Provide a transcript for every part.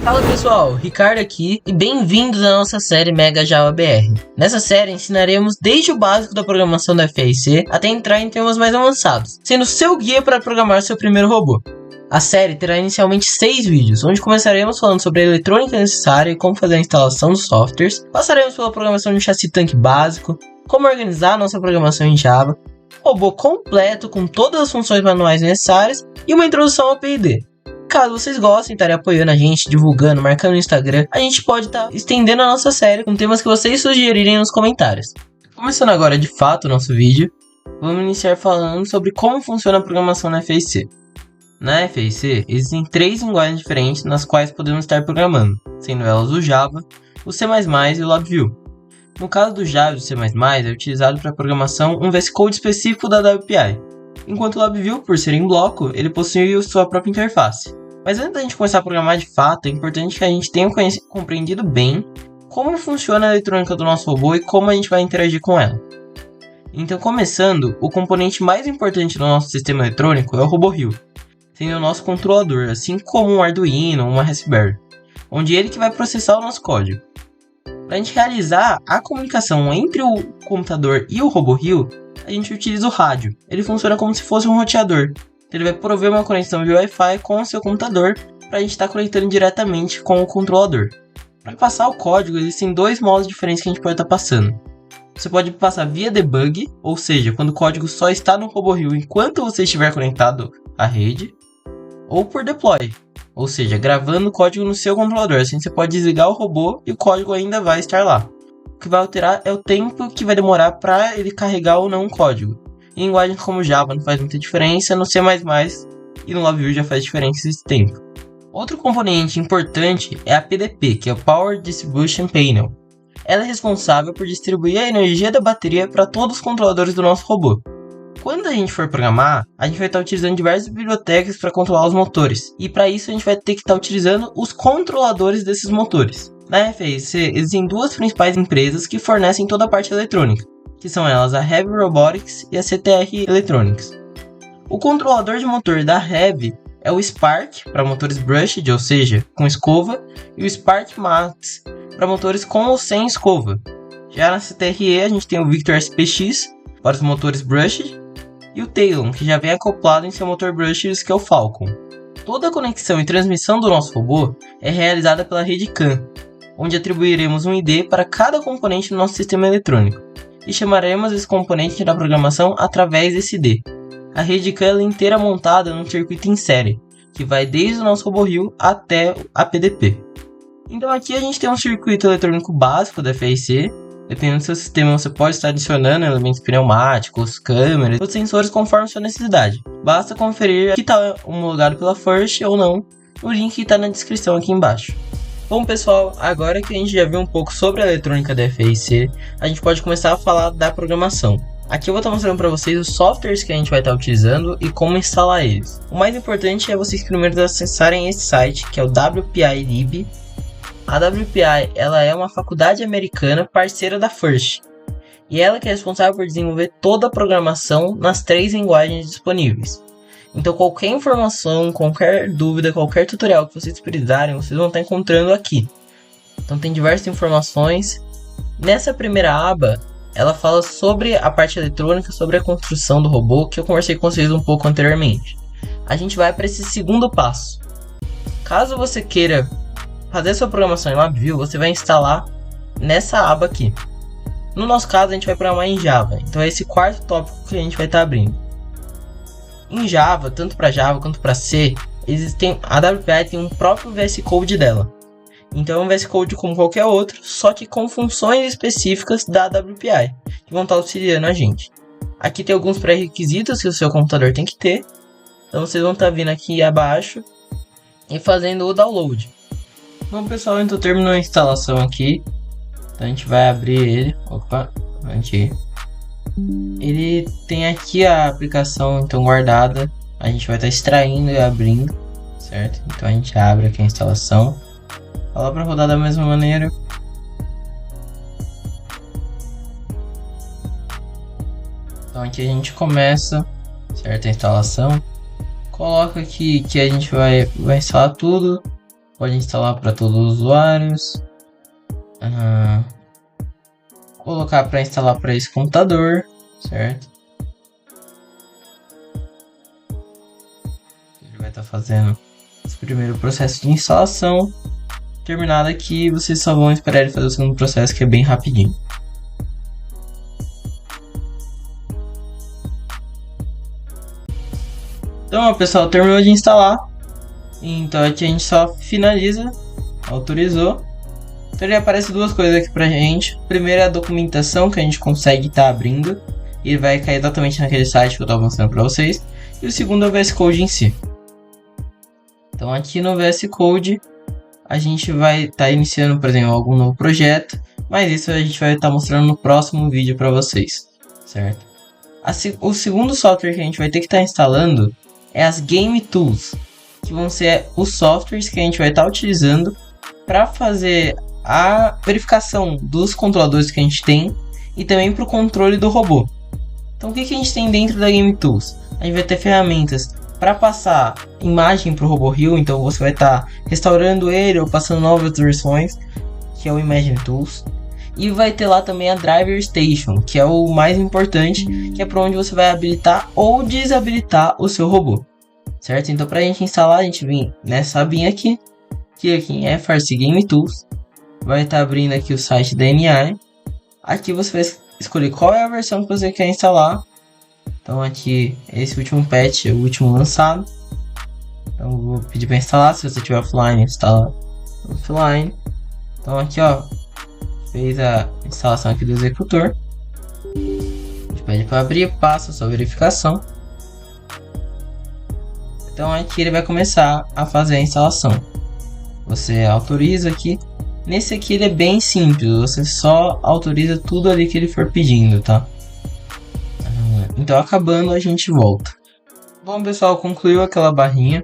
Fala pessoal, Ricardo aqui e bem-vindos à nossa série Mega Java BR. Nessa série ensinaremos desde o básico da programação da FAC até entrar em temas mais avançados, sendo seu guia para programar seu primeiro robô. A série terá inicialmente 6 vídeos, onde começaremos falando sobre a eletrônica necessária e como fazer a instalação dos softwares, passaremos pela programação de um chassi tanque básico, como organizar nossa programação em Java, robô completo com todas as funções manuais necessárias e uma introdução ao P&D. Caso vocês gostem, estarem apoiando a gente, divulgando, marcando no Instagram, a gente pode estar estendendo a nossa série com temas que vocês sugerirem nos comentários. Começando agora de fato o nosso vídeo, vamos iniciar falando sobre como funciona a programação na FAC. Na FAC, existem 3 linguagens diferentes nas quais podemos estar programando, sendo elas o Java, o C++ e o LabVIEW. No caso do Java e do C++, é utilizado para a programação um VS Code específico da WPI, enquanto o LabVIEW, por ser em bloco, ele possui sua própria interface. Mas antes da gente começar a programar de fato, é importante que a gente tenha compreendido bem como funciona a eletrônica do nosso robô e como a gente vai interagir com ela. Então, começando, o componente mais importante do nosso sistema eletrônico é o RoboHill, sendo o nosso controlador, assim como um Arduino ou uma Raspberry, onde ele que vai processar o nosso código. Para a gente realizar a comunicação entre o computador e o RoboHill, a gente utiliza o rádio. Ele funciona como se fosse um roteador. Ele vai prover uma conexão de Wi-Fi com o seu computador para a gente estar conectando diretamente com o controlador. Para passar o código, existem 2 modos diferentes que a gente pode estar passando. Você pode passar via debug, ou seja, quando o código só está no RoboHill enquanto você estiver conectado à rede, ou por deploy, ou seja, gravando o código no seu controlador. Assim você pode desligar o robô e o código ainda vai estar lá. O que vai alterar é o tempo que vai demorar para ele carregar ou não o código. Em linguagens como Java não faz muita diferença, no C++ e no LabVIEW já faz diferença esse tempo. Outro componente importante é a PDP, que é o Power Distribution Panel. Ela é responsável por distribuir a energia da bateria para todos os controladores do nosso robô. Quando a gente for programar, a gente vai estar utilizando diversas bibliotecas para controlar os motores, e para isso a gente vai ter que estar utilizando os controladores desses motores. Na FAC existem 2 principais empresas que fornecem toda a parte eletrônica, que são elas a Heavy Robotics e a CTR Electronics. O controlador de motor da Heavy é o Spark, para motores brushed, ou seja, com escova, e o Spark Max, para motores com ou sem escova. Já na CTRE a gente tem o Victor SPX, para os motores brushed, e o Talon, que já vem acoplado em seu motor brushed, que é o Falcon. Toda a conexão e transmissão do nosso robô é realizada pela rede CAN, onde atribuiremos um ID para cada componente do nosso sistema eletrônico, e chamaremos esse componente da programação através desse ID. A rede CAN é inteira montada num circuito em série, que vai desde o nosso RoboHill até a PDP. Então aqui a gente tem um circuito eletrônico básico da FAC. Dependendo do seu sistema, você pode estar adicionando elementos pneumáticos, câmeras ou sensores conforme sua necessidade. Basta conferir que está homologado pela FIRST ou não no link que está na descrição aqui embaixo. Bom pessoal, agora que a gente já viu um pouco sobre a eletrônica da FAC, a gente pode começar a falar da programação. Aqui eu vou estar mostrando para vocês os softwares que a gente vai estar utilizando e como instalar eles. O mais importante é vocês primeiro acessarem esse site, que é o WPI Lib. A WPI ela é uma faculdade americana parceira da FIRST, e ela que é responsável por desenvolver toda a programação nas 3 linguagens disponíveis. Então qualquer informação, qualquer dúvida, qualquer tutorial que vocês precisarem, vocês vão estar encontrando aqui. Então tem diversas informações. Nessa primeira aba, ela fala sobre a parte eletrônica, sobre a construção do robô, que eu conversei com vocês um pouco anteriormente. A gente vai para esse segundo passo. Caso você queira fazer sua programação em LabVIEW, você vai instalar nessa aba aqui. No nosso caso, a gente vai programar em Java, então é esse 4º tópico que a gente vai estar abrindo. Em Java, tanto para Java quanto para C, a WPI tem um próprio VS Code dela. Então é um VS Code como qualquer outro, só que com funções específicas da WPI, que vão estar auxiliando a gente. Aqui tem alguns pré-requisitos que o seu computador tem que ter. Então vocês vão estar vindo aqui abaixo e fazendo o download. Bom pessoal, então terminou a instalação aqui. Então a gente vai abrir ele. Opa, ele tem aqui a aplicação então guardada. A gente vai estar extraindo e abrindo, certo? Então a gente abre aqui a instalação. Fala para rodar da mesma maneira. Então aqui a gente começa, certo, a instalação. Coloca aqui que a gente vai instalar tudo. Pode instalar para todos os usuários. Colocar para instalar para esse computador, certo? Ele vai estar fazendo esse primeiro processo de instalação. Terminado aqui, vocês só vão esperar ele fazer o segundo processo, que é bem rapidinho. Então, ó, pessoal, terminou de instalar. Então aqui a gente só finaliza, autorizou. Então ele aparece duas coisas aqui pra gente. Primeiro é a documentação que a gente consegue estar abrindo. E ele vai cair exatamente naquele site que eu estava mostrando pra vocês. E o segundo é o VS Code em si. Então aqui no VS Code a gente vai estar iniciando, por exemplo, algum novo projeto. Mas isso a gente vai estar mostrando no próximo vídeo pra vocês, certo? O segundo software que a gente vai ter que estar instalando é as Game Tools, que vão ser os softwares que a gente vai estar utilizando para fazer a verificação dos controladores que a gente tem e também para o controle do robô. Então o que a gente tem dentro da Game Tools? A gente vai ter ferramentas para passar imagem para o robô Hill, então você vai estar restaurando ele ou passando novas versões, que é o Imagine Tools. E vai ter lá também a Driver Station, que é o mais importante, que é para onde você vai habilitar ou desabilitar o seu robô, certo? Então para a gente instalar, a gente vem nessa abinha aqui, que aqui em FRC Game Tools, vai estar abrindo aqui o site da NI. Aqui você vai escolher qual é a versão que você quer instalar. Então aqui, esse último patch é o último lançado. Então eu vou pedir para instalar, se você tiver offline, instala offline. Então aqui, ó, fez a instalação aqui do executor. A gente pede para abrir, passa a sua verificação. Então aqui ele vai começar a fazer a instalação. Você autoriza aqui. Nesse aqui ele é bem simples, você só autoriza tudo ali que ele for pedindo, tá? Então acabando a gente volta. Bom pessoal, concluiu aquela barrinha.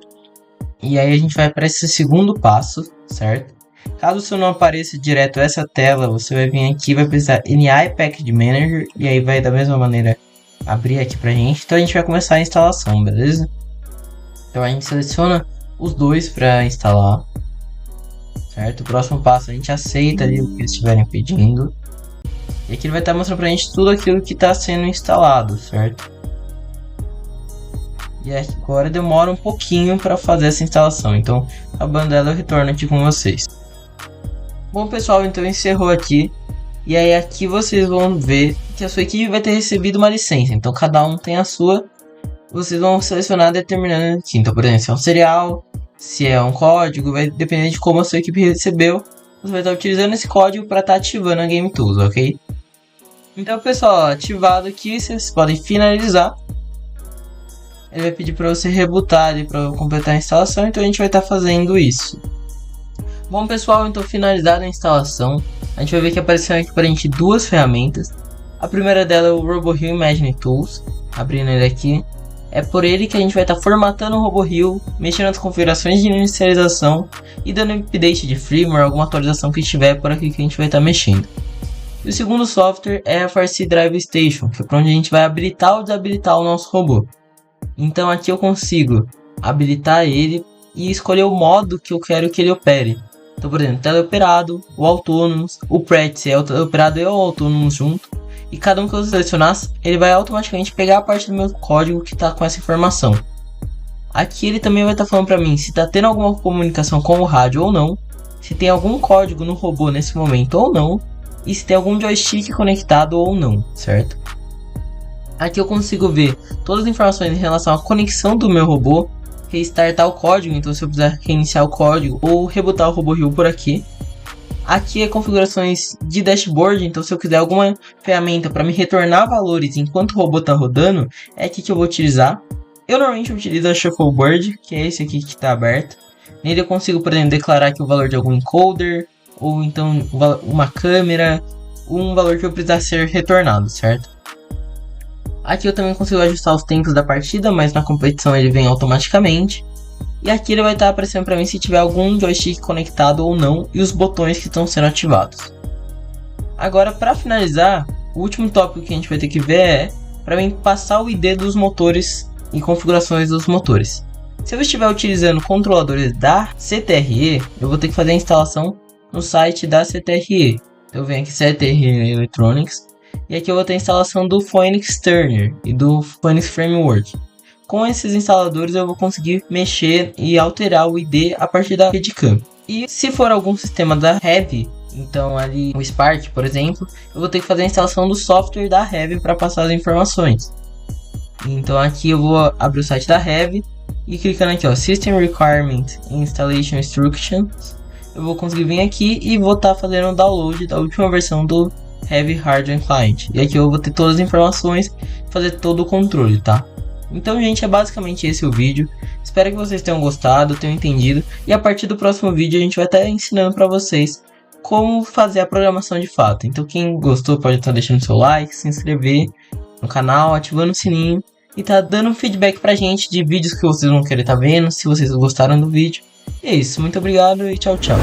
E aí a gente vai para esse segundo passo, certo? Caso você não apareça direto essa tela, você vai vir aqui, vai precisar NI Package Manager. E aí vai da mesma maneira abrir aqui pra gente. Então a gente vai começar a instalação, beleza? Então a gente seleciona os dois para instalar, certo? O próximo passo a gente aceita ali o que eles estiverem pedindo. E aqui ele vai estar mostrando pra gente tudo aquilo que está sendo instalado, certo? E agora demora um pouquinho para fazer essa instalação. Então, acabando ela, eu retorno aqui com vocês. Bom pessoal, então encerrou aqui. E aí aqui vocês vão ver que a sua equipe vai ter recebido uma licença. Então cada um tem a sua. Vocês vão selecionar determinando aqui. Então, por exemplo, se é um serial, se é um código, vai depender de como a sua equipe recebeu. Você vai estar utilizando esse código para estar ativando a Game Tools, ok? Então pessoal, ativado aqui, vocês podem finalizar. Ele vai pedir para você rebootar ali para completar a instalação, então a gente vai estar fazendo isso. Bom pessoal, então finalizada a instalação, a gente vai ver que apareceu aqui para a gente duas ferramentas. A primeira dela é o RoboHill Imagine Tools, abrindo ele aqui. É por ele que a gente vai estar formatando o RoboHill, mexendo nas configurações de inicialização e dando update de firmware, alguma atualização que estiver por aqui que a gente vai estar mexendo. E o segundo software é a FRC Drive Station, que é para onde a gente vai habilitar ou desabilitar o nosso robô. Então aqui eu consigo habilitar ele e escolher o modo que eu quero que ele opere. Então, por exemplo, teleoperado, o autônomos, o practice é o teleoperado e o autônomos junto. E cada um que eu selecionar, ele vai automaticamente pegar a parte do meu código que está com essa informação. Aqui ele também vai estar falando para mim se está tendo alguma comunicação com o rádio ou não, se tem algum código no robô nesse momento ou não, e se tem algum joystick conectado ou não, certo? Aqui eu consigo ver todas as informações em relação à conexão do meu robô, restartar o código, então se eu precisar reiniciar o código ou rebootar o RoboHill por aqui. Aqui é configurações de dashboard, então se eu quiser alguma ferramenta para me retornar valores enquanto o robô está rodando, é aqui que eu vou utilizar. Eu normalmente utilizo a Shuffleboard, que é esse aqui que está aberto. Nele eu consigo, por exemplo, declarar aqui o valor de algum encoder, ou então uma câmera, um valor que eu precisar ser retornado, certo? Aqui eu também consigo ajustar os tempos da partida, mas na competição ele vem automaticamente. E aqui ele vai estar aparecendo para mim se tiver algum joystick conectado ou não e os botões que estão sendo ativados. Agora, para finalizar, o último tópico que a gente vai ter que ver é para mim passar o ID dos motores e configurações dos motores. Se eu estiver utilizando controladores da CTRE, eu vou ter que fazer a instalação no site da CTRE. Eu venho aqui CTRE Electronics e aqui eu vou ter a instalação do Phoenix Turner e do Phoenix Framework. Com esses instaladores eu vou conseguir mexer e alterar o ID a partir da Steadicam. E se for algum sistema da Heavy, então ali o Spark, por exemplo, eu vou ter que fazer a instalação do software da Heavy para passar as informações. Então aqui eu vou abrir o site da Heavy e clicando aqui, ó, System Requirement Installation Instructions, eu vou conseguir vir aqui e vou estar fazendo o download da última versão do Heavy Hardware Client. E aqui eu vou ter todas as informações, fazer todo o controle, tá? Então, gente, é basicamente esse o vídeo. Espero que vocês tenham gostado, tenham entendido. E a partir do próximo vídeo a gente vai estar ensinando para vocês como fazer a programação de fato. Então, quem gostou pode estar deixando seu like, se inscrever no canal, ativando o sininho e tá dando um feedback pra gente de vídeos que vocês vão querer estar vendo, se vocês gostaram do vídeo. E é isso, muito obrigado e tchau, tchau.